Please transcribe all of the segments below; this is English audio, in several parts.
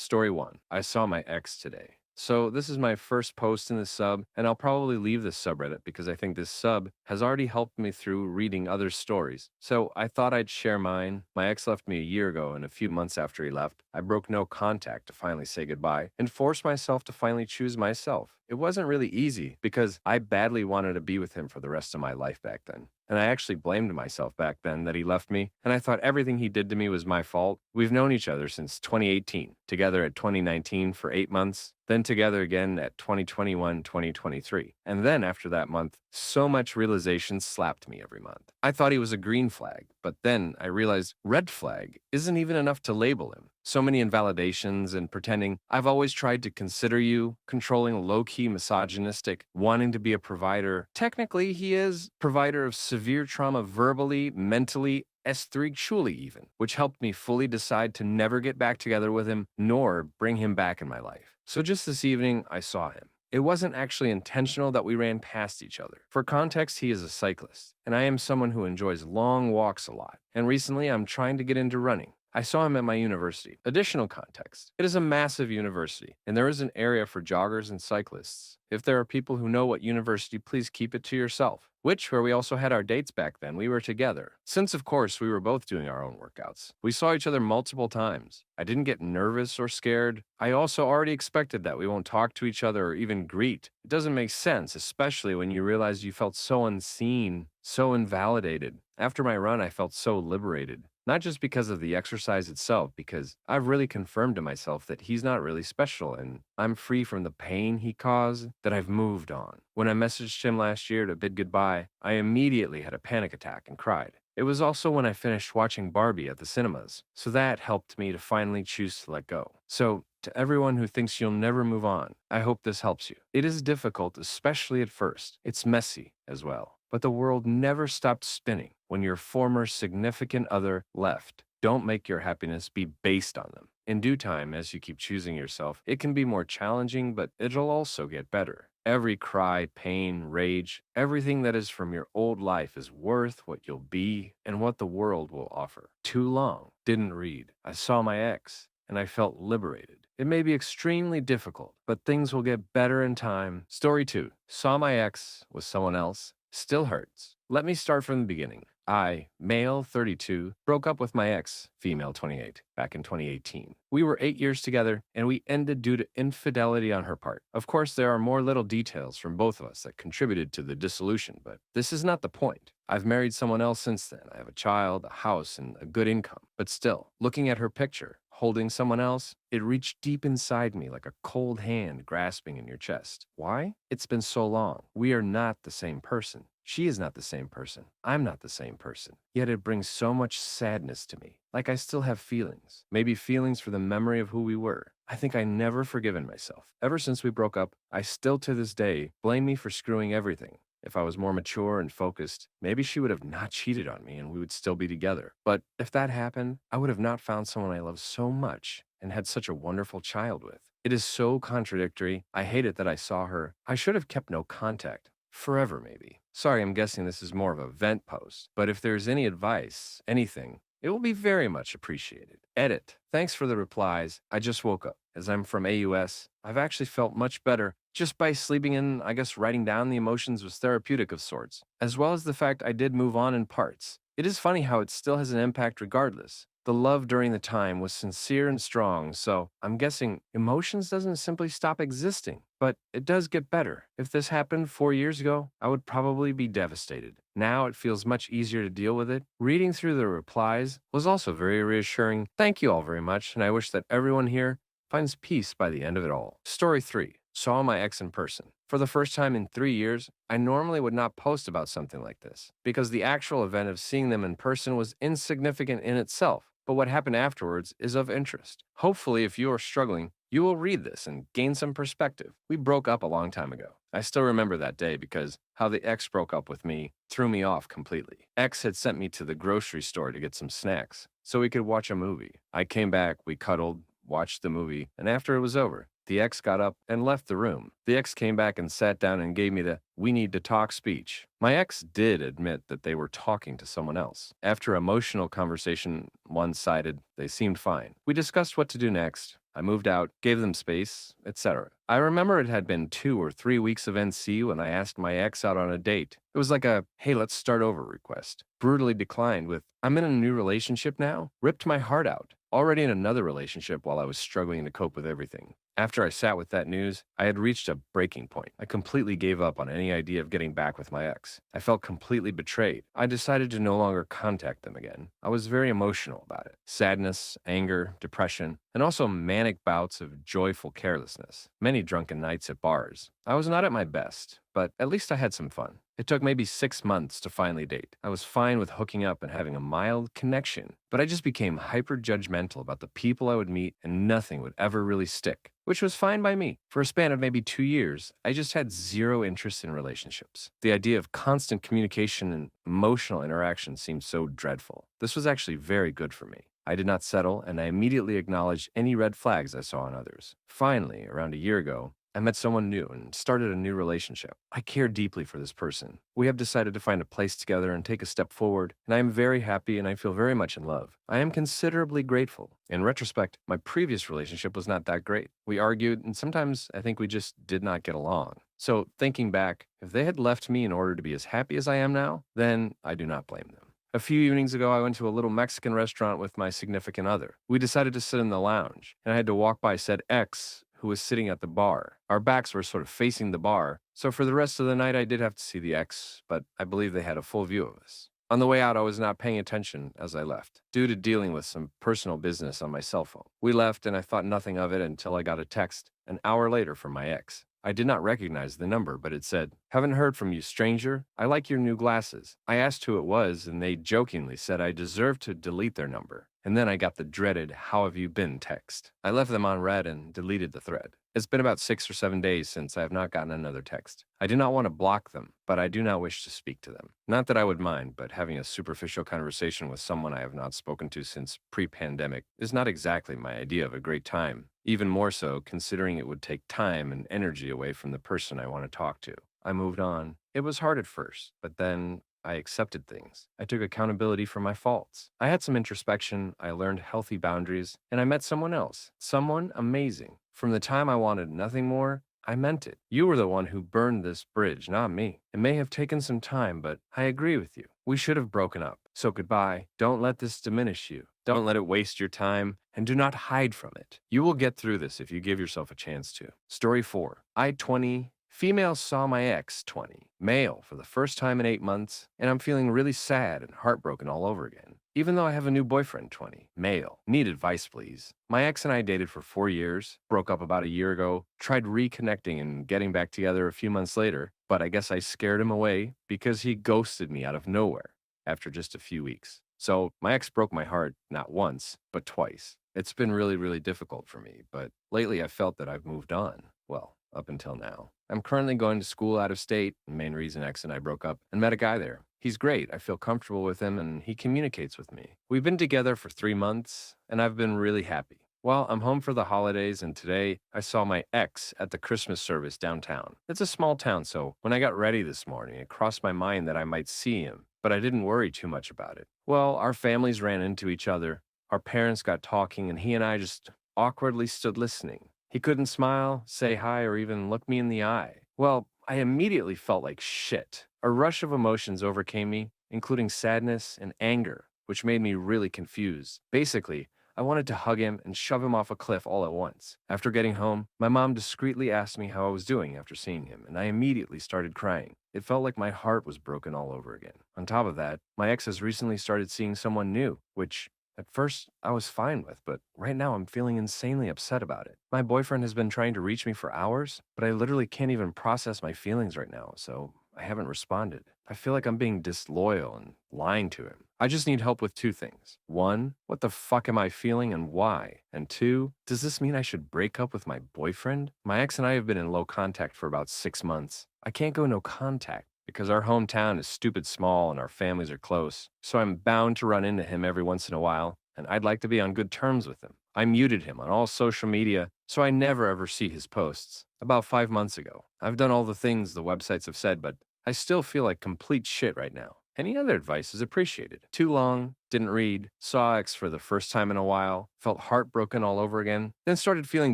Story 1. I saw my ex today. So, this is my first post in the sub, and I'll probably leave this subreddit because I think this sub has already helped me through reading other stories. So, I thought I'd share mine. My ex left me a year ago, and a few months after he left, I broke no contact to finally say goodbye and forced myself to finally choose myself. It wasn't really easy because I badly wanted to be with him for the rest of my life back then. And I actually blamed myself back then that he left me, and I thought everything he did to me was my fault. We've known each other since 2018, together at 2019 for 8 months, then together again at 2021, 2023. And then after that month, so much realization slapped me every month. I thought he was a green flag, but then I realized red flag isn't even enough to label him. So many invalidations and pretending I've always tried to consider you, controlling, low-key misogynistic, wanting to be a provider. Technically, he is provider of severe trauma verbally, mentally, spiritually even, which helped me fully decide to never get back together with him nor bring him back in my life. So just this evening, I saw him. It wasn't actually intentional that we ran past each other. For context, he is a cyclist, and I am someone who enjoys long walks a lot. And recently, I'm trying to get into running. I saw him at my university. Additional context. It is a massive university, and there is an area for joggers and cyclists. If there are people who know what university, please keep it to yourself. Where we also had our dates back then, we were together. Since, of course, we were both doing our own workouts. We saw each other multiple times. I didn't get nervous or scared. I also already expected that we won't talk to each other or even greet. It doesn't make sense, especially when you realize you felt so unseen, so invalidated. After my run, I felt so liberated. Not just because of the exercise itself, because I've really confirmed to myself that he's not really special and I'm free from the pain he caused, that I've moved on. When I messaged him last year to bid goodbye, I immediately had a panic attack and cried. It was also when I finished watching Barbie at the cinemas, so that helped me to finally choose to let go. So, to everyone who thinks you'll never move on, I hope this helps you. It is difficult, especially at first. It's messy as well. But the world never stopped spinning when your former significant other left. Don't make your happiness be based on them. In due time, as you keep choosing yourself, it can be more challenging, but it'll also get better. Every cry, pain, rage, everything that is from your old life is worth what you'll be and what the world will offer. Too long. Didn't read. I saw my ex, and I felt liberated. It may be extremely difficult, but things will get better in time. Story 2. Saw my ex with someone else. Still hurts. Let me start from the beginning. I, male 32, broke up with my ex, female 28, back in 2018. We were 8 years together, and we ended due to infidelity on her part. Of course, there are more little details from both of us that contributed to the dissolution, but this is not the point. I've married someone else since then. I have a child, a house, and a good income. But still, looking at her picture, holding someone else, it reached deep inside me like a cold hand grasping in your chest. Why? It's been so long. We are not the same person. She is not the same person. I'm not the same person. Yet it brings so much sadness to me. Like I still have feelings. Maybe feelings for the memory of who we were. I think I never forgiven myself. Ever since we broke up, I still to this day blame me for screwing everything. If I was more mature and focused, maybe she would have not cheated on me and we would still be together. But if that happened, I would have not found someone I love so much and had such a wonderful child with. It is so contradictory. I hate it that I saw her. I should have kept no contact. Forever, maybe. Sorry, I'm guessing this is more of a vent post, but if there's any advice, anything, it will be very much appreciated. Edit. Thanks for the replies. I just woke up. As I'm from AUS, I've actually felt much better just by sleeping in. I guess writing down the emotions was therapeutic of sorts, as well as the fact I did move on in parts. It is funny how it still has an impact regardless. The love during the time was sincere and strong, so I'm guessing emotions doesn't simply stop existing, but it does get better. If this happened 4 years ago, I would probably be devastated. Now it feels much easier to deal with it. Reading through the replies was also very reassuring. Thank you all very much, and I wish that everyone here finds peace by the end of it all. Story 3. Saw my ex in person. For the first time in 3 years, I normally would not post about something like this, because the actual event of seeing them in person was insignificant in itself. But what happened afterwards is of interest. Hopefully, if you are struggling, you will read this and gain some perspective. We broke up a long time ago. I still remember that day because how the ex broke up with me threw me off completely. Ex had sent me to the grocery store to get some snacks so we could watch a movie. I came back, we cuddled, watched the movie, and after it was over, the ex got up and left the room. The ex came back and sat down and gave me the "we need to talk" speech. My ex did admit that they were talking to someone else. After emotional conversation one-sided, they seemed fine. We discussed what to do next. I moved out, gave them space, etc. I remember it had been 2 or 3 weeks of NC when I asked my ex out on a date. It was like a, hey, let's start over request. Brutally declined with, I'm in a new relationship now, ripped my heart out. Already in another relationship while I was struggling to cope with everything. After I sat with that news, I had reached a breaking point. I completely gave up on any idea of getting back with my ex. I felt completely betrayed. I decided to no longer contact them again. I was very emotional about it. Sadness, anger, depression, and also manic bouts of joyful carelessness. Many drunken nights at bars. I was not at my best, but at least I had some fun. It took maybe 6 months to finally date. I was fine with hooking up and having a mild connection, but I just became hyper judgmental about the people I would meet and nothing would ever really stick, which was fine by me. For a span of maybe 2 years, I just had zero interest in relationships. The idea of constant communication and emotional interaction seemed so dreadful. This was actually very good for me. I did not settle, and I immediately acknowledged any red flags I saw in others. Finally, around a year ago, I met someone new and started a new relationship. I care deeply for this person. We have decided to find a place together and take a step forward, and I am very happy and I feel very much in love. I am considerably grateful. In retrospect, my previous relationship was not that great. We argued, and sometimes I think we just did not get along. So, thinking back, if they had left me in order to be as happy as I am now, then I do not blame them. A few evenings ago, I went to a little Mexican restaurant with my significant other. We decided to sit in the lounge, and I had to walk by said ex who was sitting at the bar. Our backs were sort of facing the bar, so for the rest of the night, I did have to see the ex, but I believe they had a full view of us. On the way out, I was not paying attention as I left, due to dealing with some personal business on my cell phone. We left, and I thought nothing of it until I got a text an hour later from my ex. I did not recognize the number, but it said, Haven't heard from you, stranger. I like your new glasses. I asked who it was, and they jokingly said I deserved to delete their number. And then I got the dreaded, How have you been text. I left them on read and deleted the thread. It's been about 6 or 7 days since I have not gotten another text. I do not want to block them, but I do not wish to speak to them. Not that I would mind, but having a superficial conversation with someone I have not spoken to since pre-pandemic is not exactly my idea of a great time. Even more so, considering it would take time and energy away from the person I want to talk to. I moved on. It was hard at first, but then I accepted things. I took accountability for my faults. I had some introspection, I learned healthy boundaries, and I met someone else. Someone amazing. From the time I wanted nothing more, I meant it. You were the one who burned this bridge, not me. It may have taken some time, but I agree with you. We should have broken up. So goodbye. Don't let this diminish you. Don't let it waste your time, and do not hide from it. You will get through this if you give yourself a chance to. Story 4. I, 20, female saw my ex, 20, male for the first time in 8 months, and I'm feeling really sad and heartbroken all over again. Even though I have a new boyfriend, 20, male. Need advice, please. My ex and I dated for 4 years, broke up about a year ago, tried reconnecting and getting back together a few months later, but I guess I scared him away because he ghosted me out of nowhere after just a few weeks. So my ex broke my heart not once, but twice. It's been really, really difficult for me, but lately I felt that I've moved on. Well, up until now. I'm currently going to school out of state, the main reason ex and I broke up, and met a guy there. He's great. I feel comfortable with him, and he communicates with me. We've been together for 3 months, and I've been really happy. Well, I'm home for the holidays, and today I saw my ex at the Christmas service downtown. It's a small town, so when I got ready this morning, it crossed my mind that I might see him, but I didn't worry too much about it. Well, our families ran into each other, our parents got talking, and he and I just awkwardly stood listening. He couldn't smile, say hi, or even look me in the eye. Well, I immediately felt like shit. A rush of emotions overcame me, including sadness and anger, which made me really confused. Basically, I wanted to hug him and shove him off a cliff all at once. After getting home, my mom discreetly asked me how I was doing after seeing him, and I immediately started crying. It felt like my heart was broken all over again. On top of that, my ex has recently started seeing someone new, which at first I was fine with, but right now I'm feeling insanely upset about it. My boyfriend has been trying to reach me for hours, but I literally can't even process my feelings right now, so I haven't responded. I feel like I'm being disloyal and lying to him. I just need help with 2 things. 1, what the fuck am I feeling and why? And 2, does this mean I should break up with my boyfriend? My ex and I have been in low contact for about 6 months. I can't go no contact because our hometown is stupid small and our families are close, so I'm bound to run into him every once in a while, and I'd like to be on good terms with him. I muted him on all social media, so I never ever see his posts. About 5 months ago. I've done all the things the websites have said, but I still feel like complete shit right now. Any other advice is appreciated. Too long, didn't read, saw X for the first time in a while, felt heartbroken all over again, then started feeling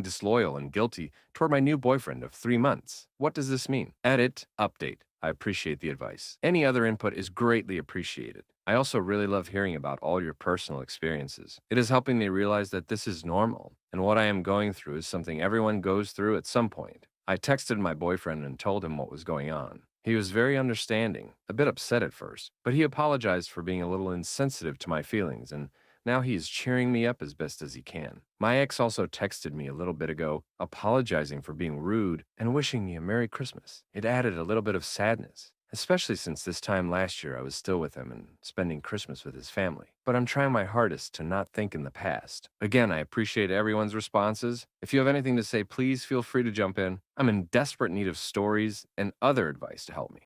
disloyal and guilty toward my new boyfriend of 3 months. What does this mean? Edit, update. I appreciate the advice. Any other input is greatly appreciated. I also really love hearing about all your personal experiences. It is helping me realize that this is normal, and what I am going through is something everyone goes through at some point. I texted my boyfriend and told him what was going on. He was very understanding, a bit upset at first, but he apologized for being a little insensitive to my feelings, and now he is cheering me up as best as he can. My ex also texted me a little bit ago, apologizing for being rude and wishing me a Merry Christmas. It added a little bit of sadness, especially since this time last year I was still with him and spending Christmas with his family. But I'm trying my hardest to not think in the past. Again, I appreciate everyone's responses. If you have anything to say, please feel free to jump in. I'm in desperate need of stories and other advice to help me.